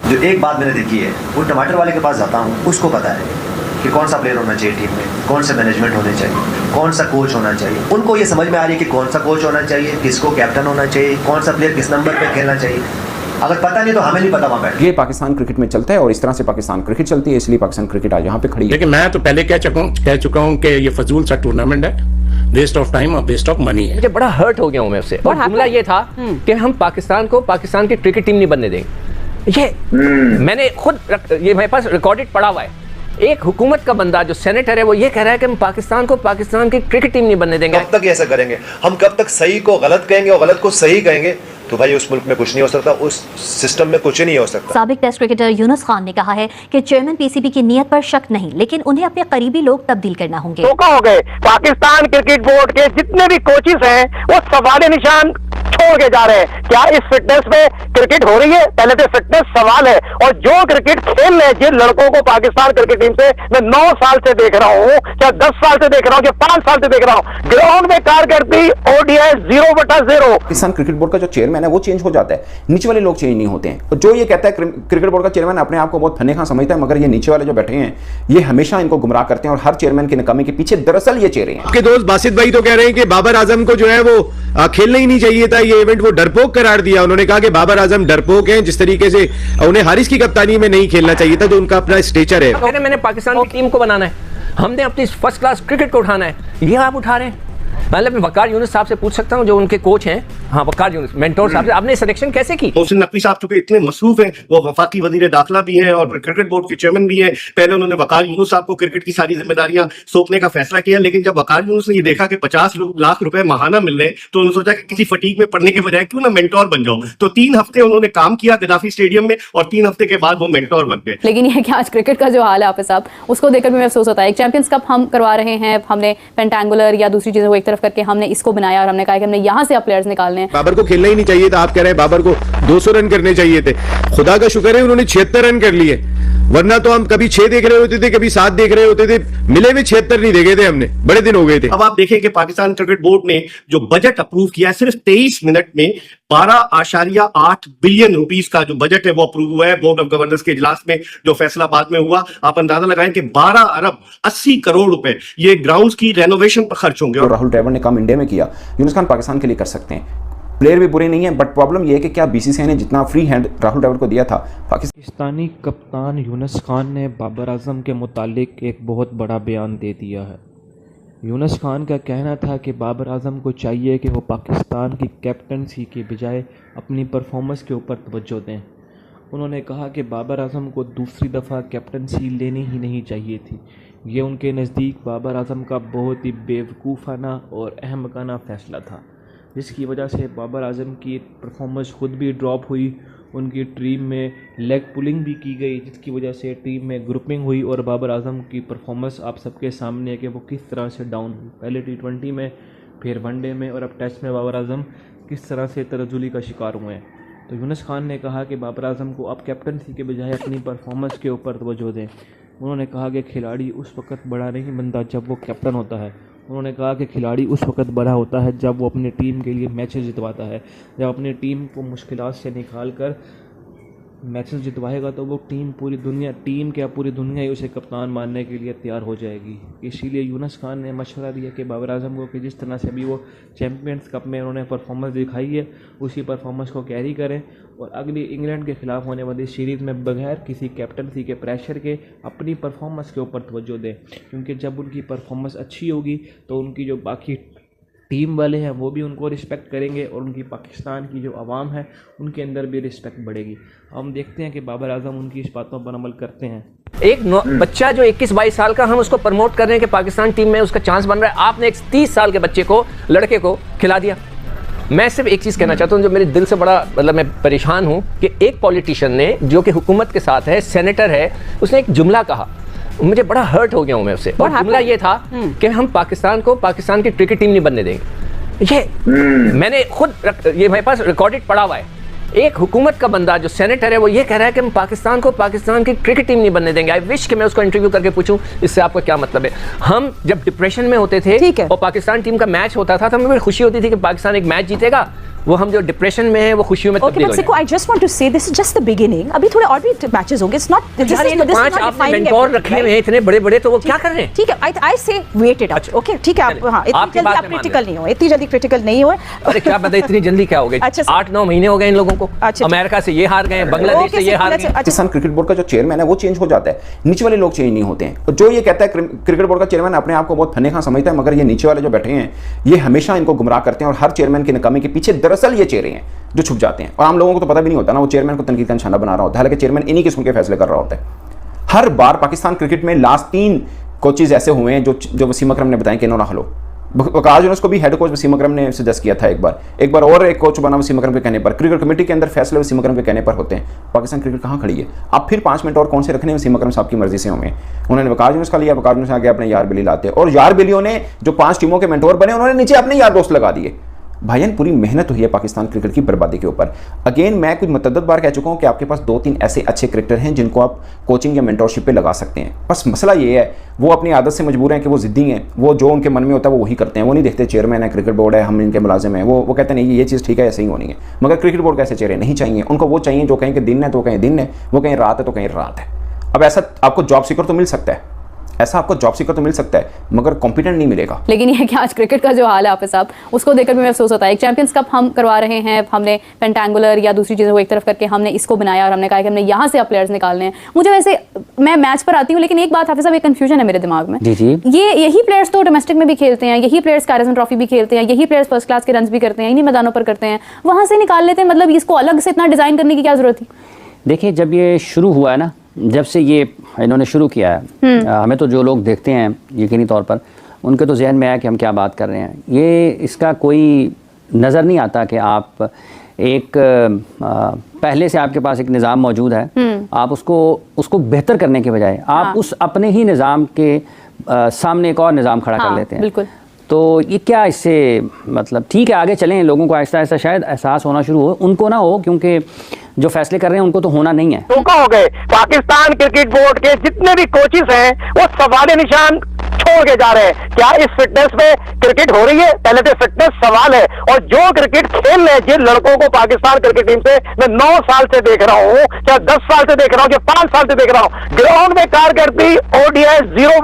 जो एक बात मैंने देखी है, वो टमाटर वाले के पास जाता हूँ, उसको पता है कि कौन सा प्लेयर होना चाहिए टीम में, कौन सा मैनेजमेंट होने चाहिए, कौन सा कोच होना चाहिए। उनको ये समझ में आ रही है कि कौन सा कोच होना चाहिए, किसको कैप्टन होना चाहिए, कौन सा प्लेयर किस नंबर पे खेलना चाहिए। अगर पता नहीं तो हमें नहीं पता वहाँ बैठ। ये पाकिस्तान क्रिकेट में चलता है और इस तरह से पाकिस्तान क्रिकेट चलती है, इसलिए पाकिस्तान क्रिकेट आज यहाँ पे खड़ी है। लेकिन मैं तो पहले कह चुका हूँ कि ये फजूल सा टूर्नामेंट है, वेस्ट ऑफ टाइम और वेस्ट ऑफ मनी है। मुझे बड़ा हर्ट हो गया हूँ मैं उससे। और जुमला ये था कि हम पाकिस्तान को पाकिस्तान की क्रिकेट टीम नहीं बनने देंगे। ये मैंने खुद ये मेरे पास रिकॉर्डेड पड़ा हुआ है। एक हुकूमत का बंदा जो सेनेटर है वो ये कह रहा है कि हम पाकिस्तान को पाकिस्तान की क्रिकेट टीम नहीं बनने देंगे। कब तक ऐसा करेंगे हम? कब तक सही को गलत कहेंगे और गलत को सही कहेंगे? तो भाई उस मुल्क में कुछ नहीं हो सकता, उस सिस्टम में कुछ नहीं हो सकता। साबिक टेस्ट क्रिकेटर यूनुस खान ने कहा है कि चेयरमैन पीसीबी की नीयत पर शक नहीं, लेकिन उन्हें अपने करीबी लोग तब्दील करना होंगे। धोखा हो गए। पाकिस्तान क्रिकेट बोर्ड के जितने भी कोचेस हैं वो सवाल निशान छोड़ के जा रहे हैं। क्या इस फिटनेस में क्रिकेट हो रही है? पहले तो फिटनेस सवाल है। और जो क्रिकेट खेल रहे हैं जिन लड़कों को पाकिस्तान क्रिकेट टीम से मैं 9 साल से देख रहा हूँ, चाहे 10 साल से देख रहा हूँ, चाहे 5 साल से देख रहा हूँ, ग्राउंड में कारकर्दगी ODI 0/0। पाकिस्तान क्रिकेट बोर्ड का जो चेयरमैन है वो चेंज हो जाता है, नीचे वाले लोग चेंज नहीं होते हैं। और जो ये कहता है क्रिकेट बोर्ड का चेयरमैन अपने आप को बहुत फने खां समझता है, मगर ये नीचे वाले जो बैठे हैं ये हमेशा इनको गुमराह करते हैं और हर चेयरमैन के नाकामी के पीछे दरअसल ये चेहरे हैं। आपके दोस्त बासित भाई तो कह रहे हैं कि बाबर आजम को जो है वो खेलना ही नहीं चाहिए था ये इवेंट, वो डरपोक करार दिया। उन्होंने कहा कि बाबर आजम डरपोक हैं, जिस तरीके से उन्हें हारिस की कप्तानी में नहीं खेलना चाहिए था, जो उनका अपना स्टेचर है। मैंने पाकिस्तान की टीम को बनाना है, हमने अपनी फर्स्ट क्लास क्रिकेट को उठाना है, ये आप उठा रहे हैं। मतलब मैं वकार यूनुस साहब से पूछ सकता हूं जो उनके कोच हैं, हाँ वकार यूनुस मेंटोर साहब से, आपने सिलेक्शन कैसे की? मोहसिन नकवी साहब चूंकि इतने मसरूफ हैं, वो वफाकी वजीर दाखिला भी हैं और क्रिकेट बोर्ड के चेयरमैन भी हैं। पहले उन्होंने वकार यूनुस साहब को क्रिकेट की सारी जिम्मेदारियां सौंपने का फैसला किया, लेकिन जब वकार यूनुस ने ये देखा कि 50 लाख रुपए माहाना मिल रहे हैं तो उन्होंने सोचा कि किसी फटीक में पढ़ने के बजाय क्यों ना मेंटोर बन जाओ। तो 3 हफ्ते उन्होंने काम किया गद्दाफी स्टेडियम में और 3 हफ्ते के बाद वो मेंटोर बन गए। लेकिन यह कि आज क्रिकेट का जो हाल है साहब, उसको देखकर भी अफसोस होता है। एक चैंपियंस कप हम करवा रहे हैं, हमने पेंटेंगुलर या दूसरी चीजों को एक तरफ करके हमने इसको बनाया और हमने कहा कि हमने यहाँ से प्लेयर्स निकालने हैं। बाबर को खेलना ही नहीं चाहिए था, आप कह रहे हैं बाबर को 200 रन करने चाहिए थे। खुदा का शुक्र है उन्होंने 76 रन कर लिए, वरना तो हम कभी 6 देख रहे होते थे, कभी 7 देख रहे होते थे, मिले हुए 76 नहीं देखे थे हमने, बड़े दिन हो गए थे। अब आप देखें कि पाकिस्तान क्रिकेट बोर्ड ने जो बजट अप्रूव किया है सिर्फ 23 मिनट में 12.8 बिलियन रुपीस का जो बजट है वो अप्रूव हुआ है बोर्ड ऑफ गवर्नर्स के इजलास में, जो फैसला बाद में हुआ। आप अंदाजा लगाएं कि 12 अरब 80 करोड़ रुपए ये ग्राउंड्स की रेनोवेशन पर खर्च होंगे। और राहुल ड्राइवर ने काम इंडिया में किया, यूनुस खान पाकिस्तान के लिए कर सकते हैं। प्लेयर भी बुरे नहीं है, बट प्रॉब्लम यह है कि क्या BCCI ने जितना फ्री हैंड राहुल ड्राइवर को दिया था, पाकिस्तानी कप्तान यूनुस खान ने बाबर आजम के मुतालिक एक बहुत बड़ा बयान दे दिया है। यूनुस खान का कहना था कि बाबर आजम को चाहिए कि वो पाकिस्तान की कैप्टनसी के बजाय अपनी परफॉर्मेंस के ऊपर तवज्जो दें। उन्होंने कहा कि बाबर आजम को दूसरी दफ़ा कैप्टनसी लेनी ही नहीं चाहिए थी। ये उनके नज़दीक बाबर आजम का बहुत ही बेवकूफ़ाना और अहमकाना फ़ैसला था, जिसकी वजह से बाबर आजम की परफॉर्मेंस खुद भी ड्रॉप हुई। उनकी टीम में लेग पुलिंग भी की गई, जिसकी वजह से टीम में ग्रुपिंग हुई और बाबर आजम की परफॉर्मेंस आप सबके सामने है कि वो किस तरह से डाउन हुई। पहले T20 में, फिर वनडे में और अब टेस्ट में बाबर आजम किस तरह से तरजुली का शिकार हुए हैं। तो यूनुस खान ने कहा कि बाबर आजम को अब कैप्टनसी के बजाय अपनी परफॉर्मेंस के ऊपर तवज्जो दें। उन्होंने कहा कि खिलाड़ी उस वक्त बड़ा नहीं बनता जब वो कैप्टन होता है। उन्होंने कहा कि खिलाड़ी उस वक्त बड़ा होता है जब वो अपनी टीम के लिए मैचेस जितवाता है। जब अपनी टीम को मुश्किलात से निकाल कर मैचेस जितवाएगा तो वो टीम पूरी दुनिया ही उसे कप्तान मानने के लिए तैयार हो जाएगी। इसीलिए यूनुस खान ने मशवरा दिया कि बाबर आजम को कि जिस तरह से अभी वो चैम्पियंस कप में उन्होंने परफॉर्मेंस दिखाई है उसी परफॉर्मेंस को कैरी करें और अगली इंग्लैंड के खिलाफ होने वाली सीरीज़ में बगैर किसी कैप्टनसी के प्रेशर के अपनी परफॉर्मेंस के ऊपर तवज्जो दें, क्योंकि जब उनकी परफॉर्मेंस अच्छी होगी तो उनकी जो बाकी टीम वाले हैं वो भी उनको रिस्पेक्ट करेंगे और उनकी पाकिस्तान की जो आवाम है उनके अंदर भी रिस्पेक्ट बढ़ेगी। हम देखते हैं कि बाबर आजम उनकी इस बातों पर अमल करते हैं। एक बच्चा जो 21-22 साल का, हम उसको प्रमोट कर रहे हैं कि पाकिस्तान टीम में उसका चांस बन रहा है। आपने एक 30 साल के बच्चे को, लड़के को खिला दिया। मैं सिर्फ एक चीज़ कहना चाहता हूँ जो मेरे दिल से बड़ा मतलब मैं परेशान हूँ कि एक पॉलिटिशियन ने जो कि हुकूमत के साथ है, सेनेटर है, उसने एक जुमला कहा, मुझे बड़ा हर्ट हो गया हूँ मैं उससे। और जुमला ये था कि हम पाकिस्तान को पाकिस्तान की क्रिकेट टीम नहीं बनने देंगे। ये मैंने खुद ये मेरे पास रिकॉर्डेड पड़ा हुआ है। एक हुकूमत का बंदा जो सेनेटर है वो ये कह रहा है कि हम पाकिस्तान को पाकिस्तान की क्रिकेट टीम नहीं बनने देंगे। आई विश कि मैं उसको इंटरव्यू करके पूछूं इससे आपका क्या मतलब है। हम जब डिप्रेशन में होते थे और पाकिस्तान टीम का मैच होता था तो हमें बड़ी खुशी होती थी कि पाकिस्तान एक मैच जीतेगा वो हम जो डिप्रेशन में है वो खुशियों में तब्दील हो जाए। आई जस्ट वांट टू से this is just the beginning, अभी थोड़े और भी मैचेस होंगे, it's not this is not पांच आपने मेंटोर रखे हुए हैं इतने बड़े-बड़े, तो वो क्या कर रहे हैं? ठीक है, आई से वेट इट आउट, ओके ठीक है, आप हां इतनी जल्दी आप क्रिटिकल नहीं हो, इतनी जल्दी क्रिटिकल नहीं हो। अरे क्या पता इतनी जल्दी क्या हो गया? 8-9 महीने हो गए इन लोगों को, अमेरिका से ये हार गए, बांग्लादेश से ये हार गए। पाकिस्तान क्रिकेट बोर्ड का जो चेयरमैन है वो चेंज हो जाता है, नीचे वाले लोग चेंज नहीं होते हैं। और जो ये कहता है क्रिकेट बोर्ड का चेयरमैन अपने आप को बहुत फन्ने खां समझता है, मगर ये नीचे वाले जो बैठे हैं ये हमेशा इनको गुमराह करते हैं, और हर चेयरमैन की नाकामी के पीछे दरअसल ये चेहरे हैं जो छुप जाते हैं, और आम लोगों को तो पता भी नहीं होता ना, वो चेयरमैन को तनकीद का निशाना बना रहा होता है, हालांकि चेयरमैन इन्हीं किस्म के फैसले कर रहा होता है। हर बार पाकिस्तान क्रिकेट में लास्ट 3 कोचेज ऐसे हुए हैं जो वसीम अकरम ने बताया कि इन्होंने हलो, वकास यूनुस को भी हेड कोच वसीम अकरम ने सजेस्ट किया था एक बार और एक कोच बना वसीम अकरम के कहने पर। क्रिकेट कमेटी के अंदर फैसले वसीम अकरम के कहने पर होते हैं। पाकिस्तान क्रिकेट कहाँ खड़ी है? अब फिर 5 मिनट और कौन से रखने वसीम अकरम साहब की मर्जी से होंगे। उन्होंने वकास यूनुस का लिया, वकास यूनुस आगे अपने यार बिली लाते, और यार बिलियों ने जो 5 टीमों के मेंटोर बने उन्होंने नीचे अपने यार दोस्त लगा दिए। भाईजान पूरी मेहनत हुई है पाकिस्तान क्रिकेट की बर्बादी के ऊपर। अगेन मैं कुछ मुतअद्दिद बार कह चुका हूं कि आपके पास 2-3 ऐसे अच्छे क्रिकेटर हैं जिनको आप कोचिंग या मेंटरशिप पे लगा सकते हैं। बस मसला ये है वो अपनी आदत से मजबूर हैं कि वो ज़िद्दी हैं, वो जो उनके मन में होता है वो वही करते हैं। वो नहीं देखते चेयरमैन है, क्रिकेट बोर्ड है, हम इनके मुलाजिम हैं, वो कहते नहीं ये चीज़ ठीक है, ऐसे ही होनी है। मगर क्रिकेट बोर्ड के ऐसे चेहरे नहीं चाहिए, उनको वो चाहिए जो कहें कि दिन है तो कहें दिन है, वो कहें रात है तो कहें रात है। अब ऐसा आपको जॉब सीकर तो मिल सकता है, ऐसा आपको जॉब सीकर तो मिल सकता है, मगर कॉम्पिटेंट नहीं मिलेगा। लेकिन यह कि आज क्रिकेट का जो हाल है हाफिज साहब, उसको देखकर भी अफसोस होता है। एक चैंपियंस कप हम करवा रहे हैं, हमने पेंटेंगुलर या दूसरी चीज़ों को एक तरफ करके हमने इसको बनाया और हमने कहा कि हमने यहाँ से अब प्लेयर्स निकालने हैं। मुझे वैसे मैं मैच पर आती हूँ, लेकिन एक बात हाफिज साहब, एक कन्फ्यूजन है मेरे दिमाग में। यही प्लेयर्स तो डोमेस्टिक में भी खेलते हैं, यही प्लेयर्स कैरिसन ट्रॉफी भी खेलते हैं, यही प्लेयर्स फर्स्ट क्लास के रन भी करते हैं, इन्हीं मैदानों पर करते हैं, वहाँ से निकाल लेते हैं। मतलब इसको अलग से इतना डिज़ाइन करने की क्या ज़रूरत थी? देखिए जब ये शुरू हुआ है ना, जब से ये इन्होंने शुरू किया है, हमें तो जो लोग देखते हैं यकीनी तौर पर उनके तो जहन में आया कि हम क्या बात कर रहे हैं। ये इसका कोई नज़र नहीं आता कि आप एक पहले से आपके पास एक निज़ाम मौजूद है, आप उसको बेहतर करने के बजाय आप उस अपने ही निज़ाम के सामने एक और निज़ाम खड़ा कर लेते हैं। बिल्कुल। तो ये क्या इससे मतलब ठीक है आगे चलें, लोगों को आहिस्ता आहिस्ता शायद एहसास होना शुरू हो, उनको ना हो, क्योंकि जो फैसले कर रहे हैं उनको तो होना नहीं है। धोखा हो गए। पाकिस्तान क्रिकेट बोर्ड के जितने भी कोचेस हैं वो सवाल निशान छोड़ के जा रहे हैं। क्या इस फिटनेस में क्रिकेट हो रही है? पहले तो फिटनेस सवाल है। और जो क्रिकेट खेल रहे हैं जिन लड़कों को पाकिस्तान क्रिकेट टीम से मैं 9 साल से देख रहा हूँ, क्या 10 साल से देख रहा हूँ, क्या 5 साल से देख रहा हूँ, ग्राउंड में कारकर्दगी ODI 0